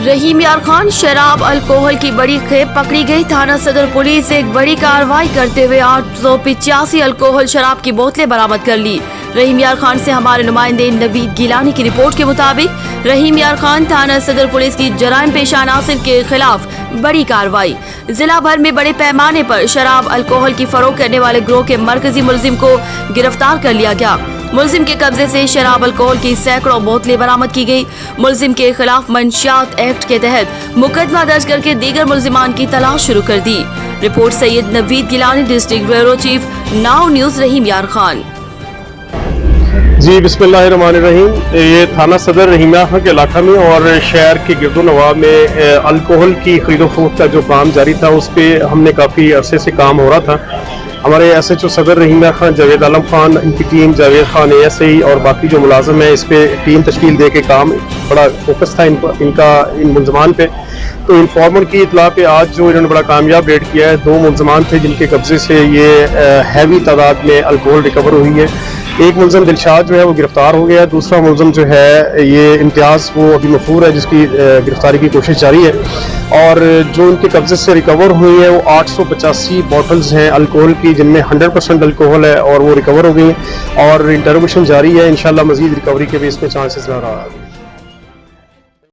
रहीम यार खान शराब अल्कोहल की बड़ी खेप पकड़ी गई। थाना सदर पुलिस एक बड़ी कार्रवाई करते हुए 885 अल्कोहल शराब की बोतलें बरामद कर ली। रहीम यार खान से हमारे नुमाइंदे नवीद गिलानी की रिपोर्ट के मुताबिक रहीम यार खान थाना सदर पुलिस की जराइम पेशा अनासिर के खिलाफ बड़ी कार्रवाई। जिला भर में बड़े पैमाने पर शराब अल्कोहल की फरोख्त करने वाले गिरोह के मरकजी मुलजिम को गिरफ्तार कर लिया गया। मुलजिम के कब्जे से शराब अल्कोहल की सैकड़ों बोतलें बरामद की गई। मुलजिम के खिलाफ मंशियात एक्ट के तहत मुकदमा दर्ज करके दीगर मुलजिमान की तलाश शुरू कर दी। Report Syed Naveed Gilani, district bureau chief, now news, Rahim Yar Khan. जी बिस्मिल्लाहिर्रहमानिर्रहीम। ये थाना सदर रहीम यार खान के इलाका में और शहर के गिरदोनवा में अल्कोहल की खरीदो फरोख्त का जो काम जारी था उस पर हमने काफ़ी अरसे से काम हो रहा था। हमारे SHO सदर रहीम यार खान, जावेद आलम खान, इनकी टीम, जावेद खान ASI और बाकी जो मुलाजिम है इस पे टीम तश्कील दे के काम बड़ा फोकस था इन मुलजमान पे। तो इन्फॉर्मर की इतला पे आज जो इन्होंने बड़ा कामयाब रेड किया है, 2 मुलजमान थे जिनके कब्जे से ये हैवी तादाद में अल्कोहल रिकवर हुई है। एक मुलजम दिलशाद जो है वो गिरफ्तार हो गया, दूसरा मुलजम जो है ये इम्तियाज़ वो अभी मफूर है जिसकी गिरफ्तारी की कोशिश जारी है। और जो इनके कब्जे से रिकवर हुई है वो 885 बॉटल्स हैं अल्कोहल की, जिनमें 100% अल्कोहल है और वो रिकवर हो गई हैं और इंटरोगेशन जारी है। इंशाल्लाह मजीद रिकवरी के भी इसमें चांसेस नजर आ रहा है।